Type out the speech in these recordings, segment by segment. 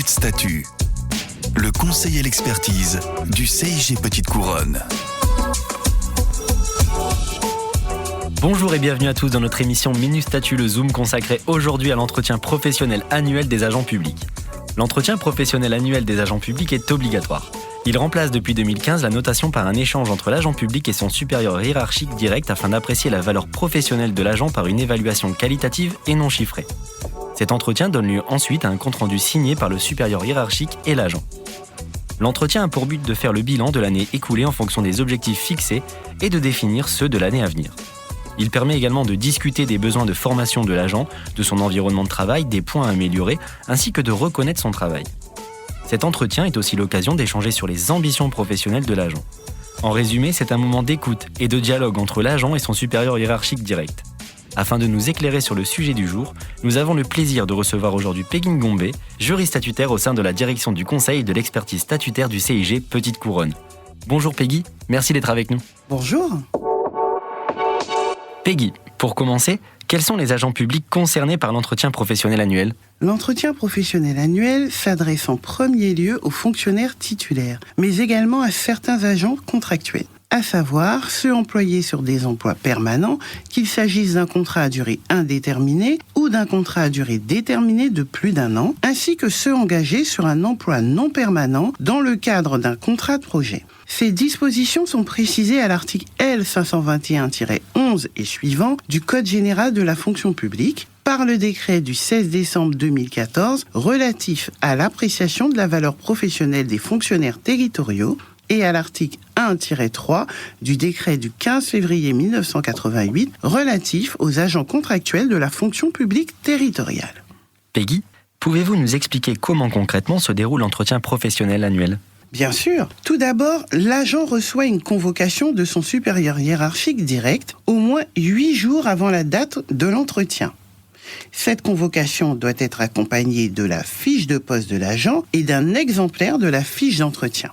Revue de statut. Le conseil et l'expertise du CIG Petite Couronne. Bonjour et bienvenue à tous dans notre émission Minute Statut, le Zoom consacré aujourd'hui à l'entretien professionnel annuel des agents publics. L'entretien professionnel annuel des agents publics est obligatoire. Il remplace depuis 2015 la notation par un échange entre l'agent public et son supérieur hiérarchique direct afin d'apprécier la valeur professionnelle de l'agent par une évaluation qualitative et non chiffrée. Cet entretien donne lieu ensuite à un compte-rendu signé par le supérieur hiérarchique et l'agent. L'entretien a pour but de faire le bilan de l'année écoulée en fonction des objectifs fixés et de définir ceux de l'année à venir. Il permet également de discuter des besoins de formation de l'agent, de son environnement de travail, des points à améliorer, ainsi que de reconnaître son travail. Cet entretien est aussi l'occasion d'échanger sur les ambitions professionnelles de l'agent. En résumé, c'est un moment d'écoute et de dialogue entre l'agent et son supérieur hiérarchique direct. Afin de nous éclairer sur le sujet du jour, nous avons le plaisir de recevoir aujourd'hui Peggy Ngombe, jury statutaire au sein de la direction du conseil et de l'expertise statutaire du CIG Petite Couronne. Bonjour Peggy, merci d'être avec nous. Bonjour. Peggy, pour commencer, quels sont les agents publics concernés par l'entretien professionnel annuel ? L'entretien professionnel annuel s'adresse en premier lieu aux fonctionnaires titulaires, mais également à certains agents contractuels, à savoir ceux employés sur des emplois permanents, qu'il s'agisse d'un contrat à durée indéterminée ou d'un contrat à durée déterminée de plus d'1 an, ainsi que ceux engagés sur un emploi non permanent dans le cadre d'un contrat de projet. Ces dispositions sont précisées à l'article L521-11 et suivant du Code général de la fonction publique par le décret du 16 décembre 2014 relatif à l'appréciation de la valeur professionnelle des fonctionnaires territoriaux et à l'article 1-3 du décret du 15 février 1988 relatif aux agents contractuels de la fonction publique territoriale. Peggy, pouvez-vous nous expliquer comment concrètement se déroule l'entretien professionnel annuel ? Bien sûr. Tout d'abord, l'agent reçoit une convocation de son supérieur hiérarchique direct au moins 8 jours avant la date de l'entretien. Cette convocation doit être accompagnée de la fiche de poste de l'agent et d'un exemplaire de la fiche d'entretien.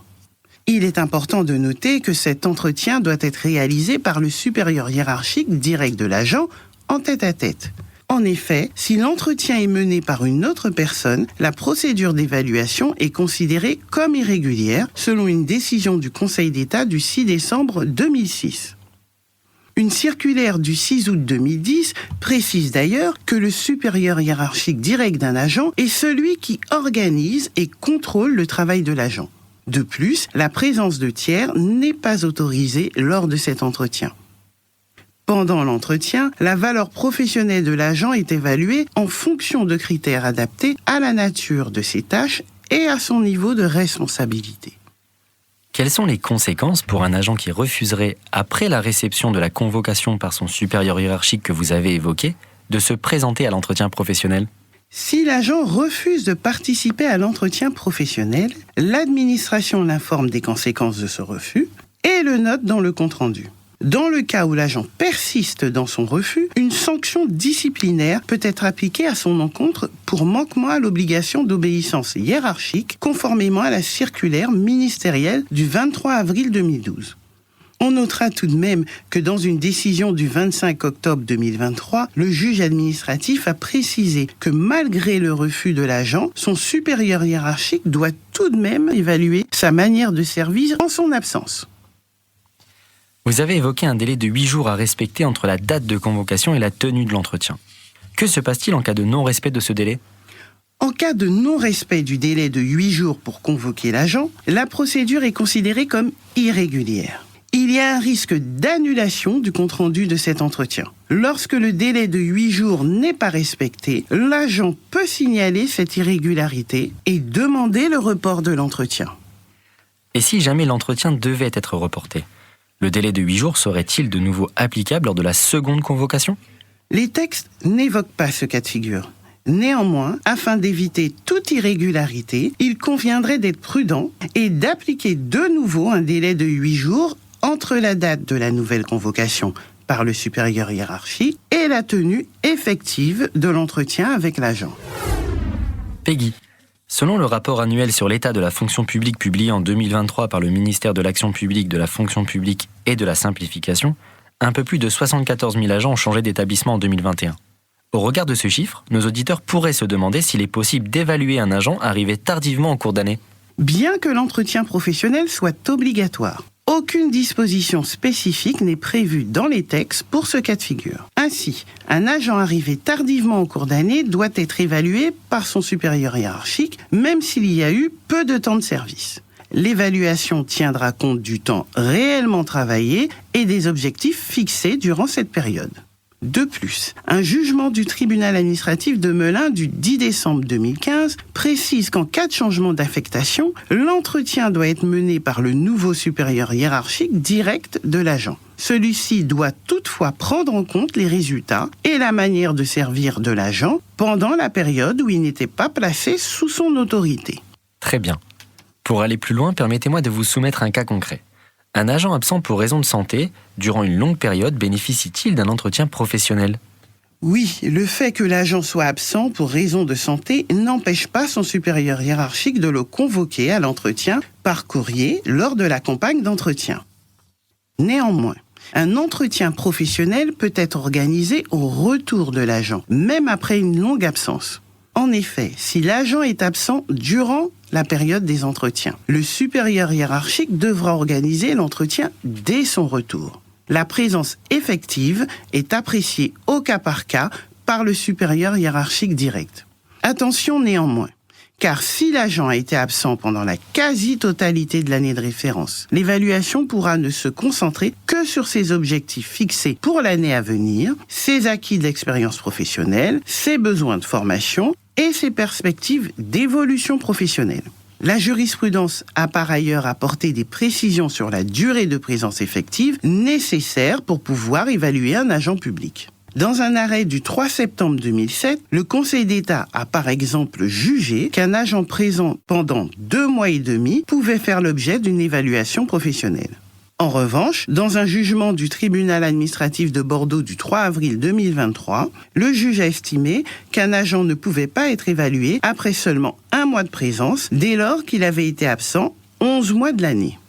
Il est important de noter que cet entretien doit être réalisé par le supérieur hiérarchique direct de l'agent en tête-à-tête. En effet, si l'entretien est mené par une autre personne, la procédure d'évaluation est considérée comme irrégulière selon une décision du Conseil d'État du 6 décembre 2006. Une circulaire du 6 août 2010 précise d'ailleurs que le supérieur hiérarchique direct d'un agent est celui qui organise et contrôle le travail de l'agent. De plus, la présence de tiers n'est pas autorisée lors de cet entretien. Pendant l'entretien, la valeur professionnelle de l'agent est évaluée en fonction de critères adaptés à la nature de ses tâches et à son niveau de responsabilité. Quelles sont les conséquences pour un agent qui refuserait, après la réception de la convocation par son supérieur hiérarchique que vous avez évoqué, de se présenter à l'entretien professionnel ? Si l'agent refuse de participer à l'entretien professionnel, l'administration l'informe des conséquences de ce refus et le note dans le compte-rendu. Dans le cas où l'agent persiste dans son refus, une sanction disciplinaire peut être appliquée à son encontre pour manquement à l'obligation d'obéissance hiérarchique conformément à la circulaire ministérielle du 23 avril 2012. On notera tout de même que dans une décision du 25 octobre 2023, le juge administratif a précisé que malgré le refus de l'agent, son supérieur hiérarchique doit tout de même évaluer sa manière de servir en son absence. Vous avez évoqué un délai de 8 jours à respecter entre la date de convocation et la tenue de l'entretien. Que se passe-t-il en cas de non-respect de ce délai ? En cas de non-respect du délai de 8 jours pour convoquer l'agent, la procédure est considérée comme irrégulière. Il y a un risque d'annulation du compte-rendu de cet entretien. Lorsque le délai de 8 jours n'est pas respecté, l'agent peut signaler cette irrégularité et demander le report de l'entretien. Et si jamais l'entretien devait être reporté ? Le délai de 8 jours serait-il de nouveau applicable lors de la seconde convocation ? Les textes n'évoquent pas ce cas de figure. Néanmoins, afin d'éviter toute irrégularité, il conviendrait d'être prudent et d'appliquer de nouveau un délai de 8 jours entre la date de la nouvelle convocation par le supérieur hiérarchique et la tenue effective de l'entretien avec l'agent. Peggy, selon le rapport annuel sur l'état de la fonction publique publié en 2023 par le ministère de l'Action publique, de la fonction publique et de la simplification, un peu plus de 74 000 agents ont changé d'établissement en 2021. Au regard de ce chiffre, nos auditeurs pourraient se demander s'il est possible d'évaluer un agent arrivé tardivement en cours d'année. Bien que l'entretien professionnel soit obligatoire, aucune disposition spécifique n'est prévue dans les textes pour ce cas de figure. Ainsi, un agent arrivé tardivement en cours d'année doit être évalué par son supérieur hiérarchique, même s'il y a eu peu de temps de service. L'évaluation tiendra compte du temps réellement travaillé et des objectifs fixés durant cette période. De plus, un jugement du tribunal administratif de Melun du 10 décembre 2015 précise qu'en cas de changement d'affectation, l'entretien doit être mené par le nouveau supérieur hiérarchique direct de l'agent. Celui-ci doit toutefois prendre en compte les résultats et la manière de servir de l'agent pendant la période où il n'était pas placé sous son autorité. Très bien. Pour aller plus loin, permettez-moi de vous soumettre un cas concret. Un agent absent pour raison de santé, durant une longue période, bénéficie-t-il d'un entretien professionnel ? Oui, le fait que l'agent soit absent pour raison de santé n'empêche pas son supérieur hiérarchique de le convoquer à l'entretien par courrier lors de la campagne d'entretien. Néanmoins, un entretien professionnel peut être organisé au retour de l'agent, même après une longue absence. En effet, si l'agent est absent durant la période des entretiens, le supérieur hiérarchique devra organiser l'entretien dès son retour. La présence effective est appréciée au cas par cas par le supérieur hiérarchique direct. Attention néanmoins, car si l'agent a été absent pendant la quasi-totalité de l'année de référence, l'évaluation pourra ne se concentrer que sur ses objectifs fixés pour l'année à venir, ses acquis d'expérience professionnelle, ses besoins de formation et ses perspectives d'évolution professionnelle. La jurisprudence a par ailleurs apporté des précisions sur la durée de présence effective nécessaire pour pouvoir évaluer un agent public. Dans un arrêt du 3 septembre 2007, le Conseil d'État a par exemple jugé qu'un agent présent pendant 2 mois et demi pouvait faire l'objet d'une évaluation professionnelle. En revanche, dans un jugement du tribunal administratif de Bordeaux du 3 avril 2023, le juge a estimé qu'un agent ne pouvait pas être évalué après seulement 1 mois de présence, dès lors qu'il avait été absent 11 mois de l'année.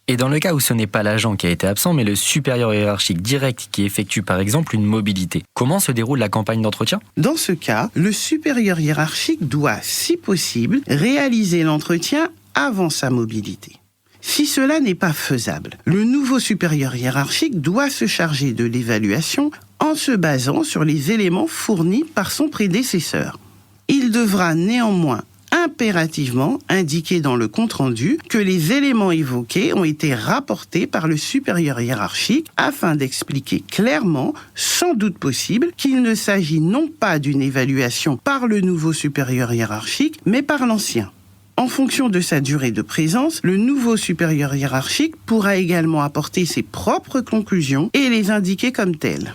Et dans le cas où ce n'est pas l'agent qui a été absent, mais le supérieur hiérarchique direct qui effectue par exemple une mobilité, comment se déroule la campagne d'entretien ? Dans ce cas, le supérieur hiérarchique doit, si possible, réaliser l'entretien avant sa mobilité. Si cela n'est pas faisable, le nouveau supérieur hiérarchique doit se charger de l'évaluation en se basant sur les éléments fournis par son prédécesseur. Il devra néanmoins impérativement indiquer dans le compte-rendu que les éléments évoqués ont été rapportés par le supérieur hiérarchique afin d'expliquer clairement, sans doute possible, qu'il ne s'agit non pas d'une évaluation par le nouveau supérieur hiérarchique, mais par l'ancien. En fonction de sa durée de présence, le nouveau supérieur hiérarchique pourra également apporter ses propres conclusions et les indiquer comme telles.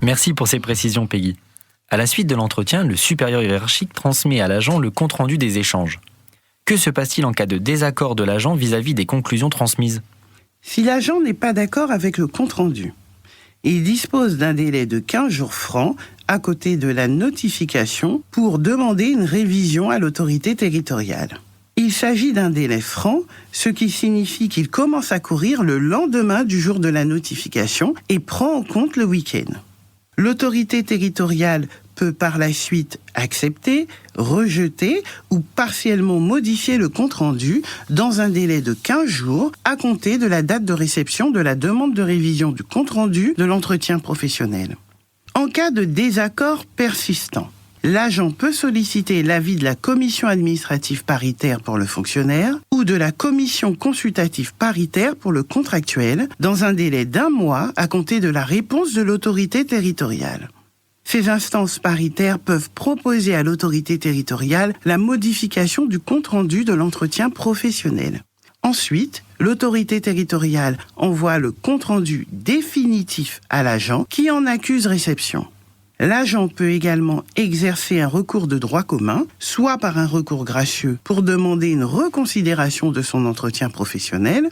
Merci pour ces précisions, Peggy. À la suite de l'entretien, le supérieur hiérarchique transmet à l'agent le compte-rendu des échanges. Que se passe-t-il en cas de désaccord de l'agent vis-à-vis des conclusions transmises ? Si l'agent n'est pas d'accord avec le compte-rendu, il dispose d'un délai de 15 jours francs à côté de la notification pour demander une révision à l'autorité territoriale. Il s'agit d'un délai franc, ce qui signifie qu'il commence à courir le lendemain du jour de la notification et prend en compte le week-end. L'autorité territoriale peut par la suite accepter, rejeter ou partiellement modifier le compte-rendu dans un délai de 15 jours à compter de la date de réception de la demande de révision du compte-rendu de l'entretien professionnel. En cas de désaccord persistant, l'agent peut solliciter l'avis de la commission administrative paritaire pour le fonctionnaire ou de la commission consultative paritaire pour le contractuel dans un délai d'1 mois à compter de la réponse de l'autorité territoriale. Ces instances paritaires peuvent proposer à l'autorité territoriale la modification du compte-rendu de l'entretien professionnel. Ensuite, l'autorité territoriale envoie le compte-rendu définitif à l'agent qui en accuse réception. L'agent peut également exercer un recours de droit commun, soit par un recours gracieux pour demander une reconsidération de son entretien professionnel,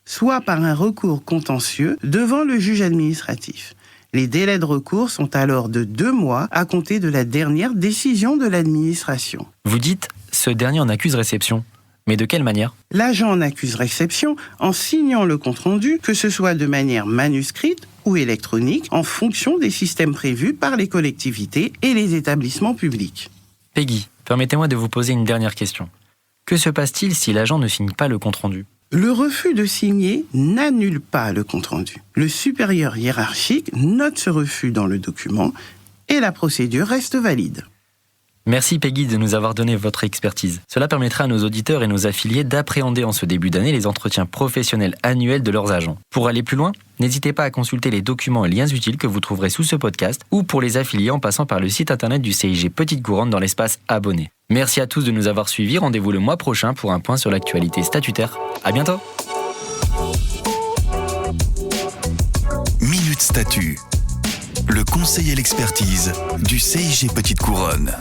soit par un recours contentieux devant le juge administratif. Les délais de recours sont alors de 2 mois à compter de la dernière décision de l'administration. Vous dites, ce dernier en accuse réception. Mais de quelle manière ? L'agent en accuse réception en signant le compte-rendu, que ce soit de manière manuscrite ou électronique, en fonction des systèmes prévus par les collectivités et les établissements publics. Peggy, permettez-moi de vous poser une dernière question. Que se passe-t-il si l'agent ne signe pas le compte-rendu ? Le refus de signer n'annule pas le compte-rendu. Le supérieur hiérarchique note ce refus dans le document et la procédure reste valide. Merci Peggy de nous avoir donné votre expertise. Cela permettra à nos auditeurs et nos affiliés d'appréhender en ce début d'année les entretiens professionnels annuels de leurs agents. Pour aller plus loin, n'hésitez pas à consulter les documents et liens utiles que vous trouverez sous ce podcast ou pour les affiliés en passant par le site internet du CIG Petite Couronne dans l'espace Abonnés. Merci à tous de nous avoir suivis. Rendez-vous le mois prochain pour un point sur l'actualité statutaire. À bientôt. Minute Statut. Le conseil et l'expertise du CIG Petite Couronne.